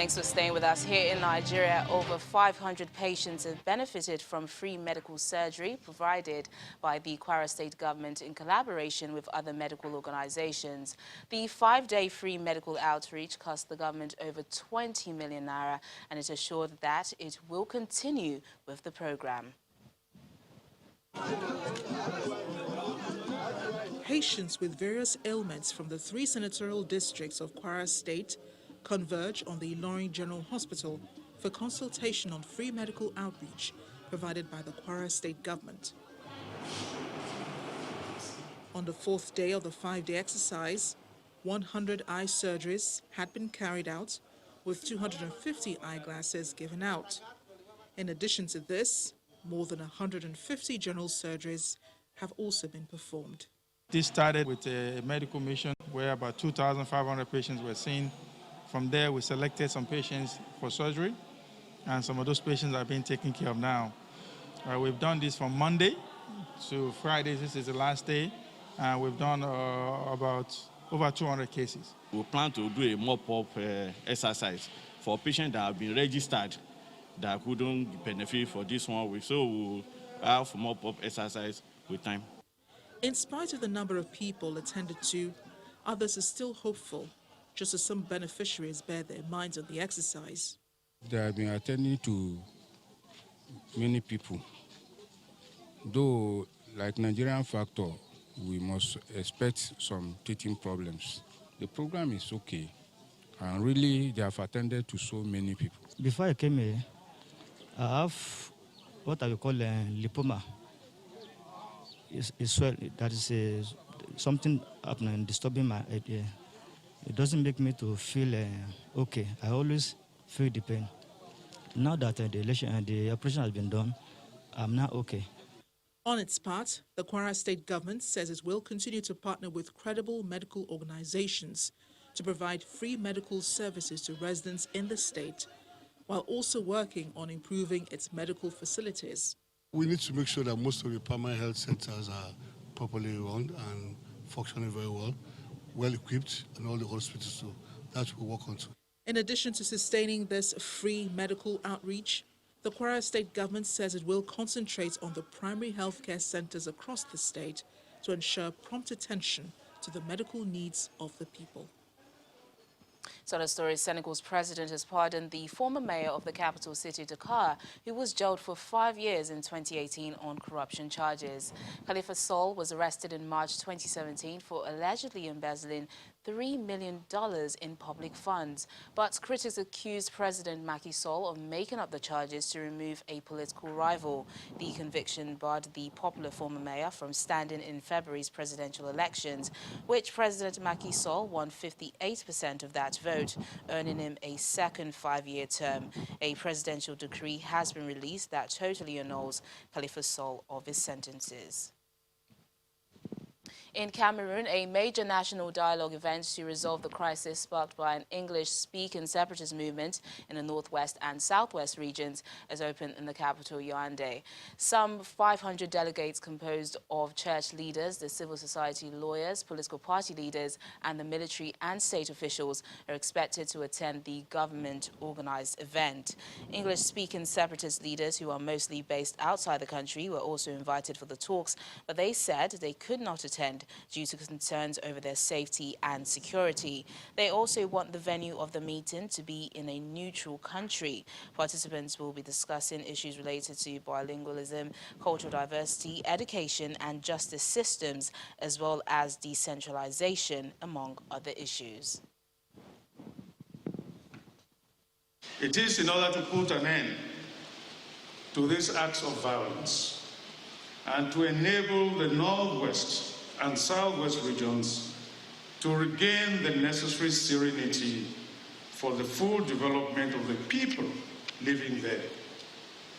Thanks for staying with us. Here in Nigeria, over 500 patients have benefited from free medical surgery provided by the Kwara State government in collaboration with other medical organizations. The 5-day free medical outreach cost the government over 20 million naira, and it assured that it will continue with the program. Patients with various ailments from the 3 senatorial districts of Kwara State converge on the Ilorin General Hospital for consultation on free medical outreach provided by the Kwara State government. On the 4th day of the 5-day exercise, 100 eye surgeries had been carried out, with 250 eyeglasses given out. In addition to this, more than 150 general surgeries have also been performed. This started with a medical mission where about 2,500 patients were seen. From there, we selected some patients for surgery, and some of those patients are being taken care of now. We've done this from Monday to Friday. This is the last day, and we've done about over 200 cases. We plan to do a mop-up exercise for patients that have been registered that couldn't benefit for this one week. So we'll have mop-up exercise with time. In spite of the number of people attended to, others are still hopeful, just as some beneficiaries bear their minds on the exercise. They have been attending to many people. Though, like Nigerian factor, we must expect some teething problems. The program is okay, and really they have attended to so many people. Before I came here, I have what I call lipoma. That is something happening, disturbing my head. It doesn't make me to feel okay. I always feel the pain. Now that the operation has been done, I'm now okay. On its part, the Kwara State government says it will continue to partner with credible medical organizations to provide free medical services to residents in the state, while also working on improving its medical facilities. We need to make sure that most of the primary health centers are properly run and functioning very well equipped, and all the hospitals too. That we work on too. In addition to sustaining this free medical outreach, the Kwara State government says it will concentrate on the primary healthcare centers across the state to ensure prompt attention to the medical needs of the people. So the story, Senegal's president has pardoned the former mayor of the capital city, Dakar, who was jailed for 5 years in 2018 on corruption charges. Khalifa Sall was arrested in March 2017 for allegedly embezzling $3 million in public funds. But critics accused President Macky Sall of making up the charges to remove a political rival. The conviction barred the popular former mayor from standing in February's presidential elections, which President Macky Sall won 58% of that vote, earning him a second 5-year term. A presidential decree has been released that totally annuls Khalifa Sall of his sentences. In Cameroon, a major national dialogue event to resolve the crisis sparked by an English-speaking separatist movement in the northwest and southwest regions has opened in the capital, Yaoundé. Some 500 delegates composed of church leaders, the civil society lawyers, political party leaders, and the military and state officials are expected to attend the government-organized event. English-speaking separatist leaders, who are mostly based outside the country, were also invited for the talks, but they said they could not attend due to concerns over their safety and security. They also want the venue of the meeting to be in a neutral country. Participants will be discussing issues related to bilingualism, cultural diversity, education and justice systems, as well as decentralization, among other issues. It is in order to put an end to these acts of violence and to enable the Northwest and Southwest regions to regain the necessary serenity for the full development of the people living there,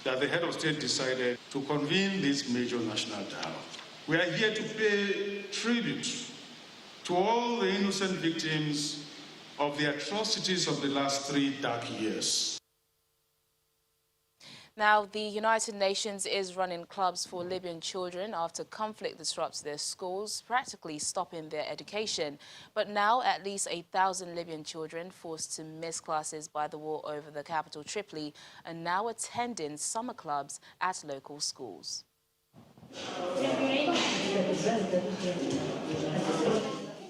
that the head of state decided to convene this major national dialogue. We are here to pay tribute to all the innocent victims of the atrocities of the last 3 dark years. Now, the United Nations is running clubs for Libyan children after conflict disrupts their schools, practically stopping their education. But now, at least 1,000 Libyan children forced to miss classes by the war over the capital, Tripoli, are now attending summer clubs at local schools.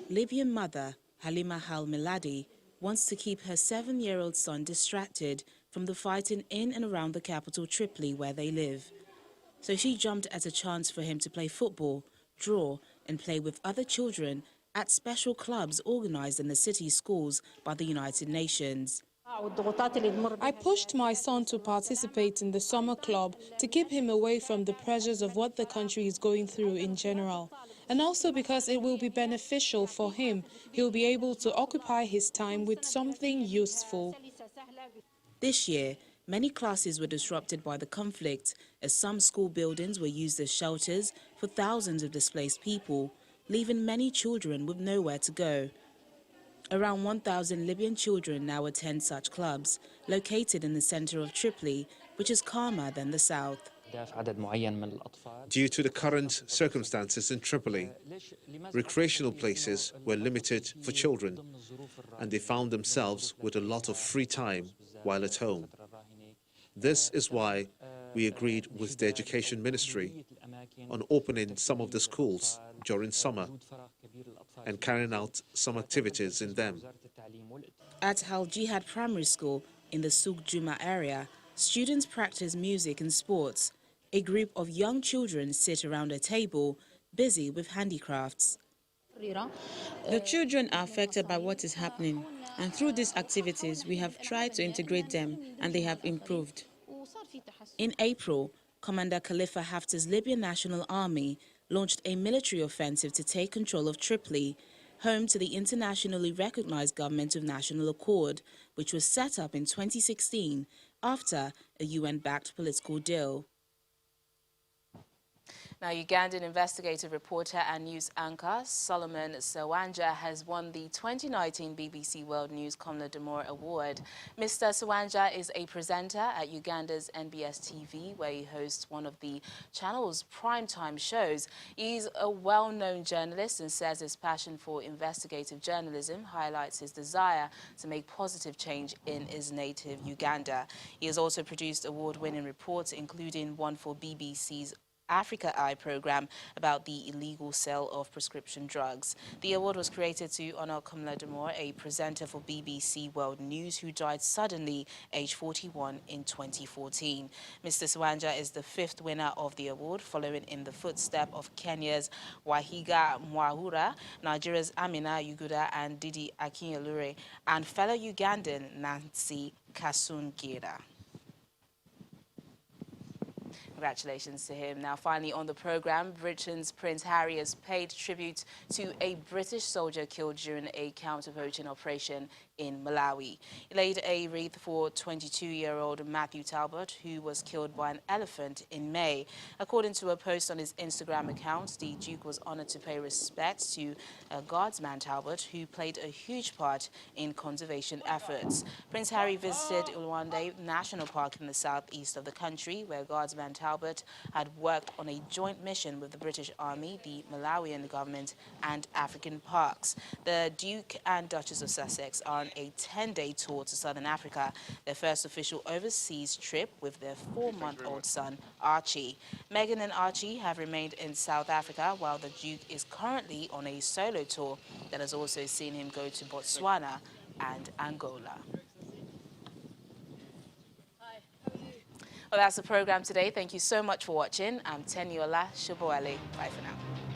Libyan mother Halima Al-Miladi wants to keep her 7-year-old son distracted from the fighting in and around the capital Tripoli where they live. So she jumped at a chance for him to play football, draw and play with other children at special clubs organized in the city's schools by the United Nations. I pushed my son to participate in the summer club to keep him away from the pressures of what the country is going through in general. And also because it will be beneficial for him. He'll be able to occupy his time with something useful. This year, many classes were disrupted by the conflict, as some school buildings were used as shelters for thousands of displaced people, leaving many children with nowhere to go. Around 1,000 Libyan children now attend such clubs, located in the center of Tripoli, which is calmer than the south. Due to the current circumstances in Tripoli, recreational places were limited for children, and they found themselves with a lot of free time while at home. This is why we agreed with the Education Ministry on opening some of the schools during summer and carrying out some activities in them. At Al Jihad Primary School in the Souk Juma area, students practice music and sports. A group of young children sit around a table, busy with handicrafts. The children are affected by what is happening, and through these activities we have tried to integrate them, and they have improved. In April, Commander Khalifa Haftar's Libyan National Army launched a military offensive to take control of Tripoli, home to the internationally recognized Government of National Accord, which was set up in 2016 after a UN-backed political deal. Now, Ugandan investigative reporter and news anchor Solomon Sawanja has won the 2019 BBC World News Komla D'Amour Award. Mr. Sawanja is a presenter at Uganda's NBS TV, where he hosts one of the channel's primetime shows. He's a well-known journalist and says his passion for investigative journalism highlights his desire to make positive change in his native Uganda. He has also produced award-winning reports, including one for BBC's Africa Eye program about the illegal sale of prescription drugs. The award was created to honor Komla D'Amour, a presenter for BBC World News who died suddenly, aged 41, in 2014. Mr. Sawanja is the 5th winner of the award, following in the footsteps of Kenya's Wahiga Mwaura, Nigeria's Amina Yuguda and Didi Akinyelure, and fellow Ugandan Nancy Kasungira. Congratulations to him. Now, finally on the program, Britain's Prince Harry has paid tribute to a British soldier killed during a counter-voting operation in Malawi. He laid a wreath for 22-year-old Matthew Talbot, who was killed by an elephant in May. According to a post on his Instagram account, the Duke was honored to pay respect to Guardsman Talbot, who played a huge part in conservation efforts. Prince Harry visited Ulwande National Park in the southeast of the country, where Guardsman Talbot had worked on a joint mission with the British Army, the Malawian government, and African parks. The Duke and Duchess of Sussex are on a 10-day tour to Southern Africa, their first official overseas trip with their 4-month-old son, Archie. Meghan and Archie have remained in South Africa, while the Duke is currently on a solo tour that has also seen him go to Botswana and Angola. Well, that's the program today. Thank you so much for watching. I'm Teniola Shoboale. Bye for now.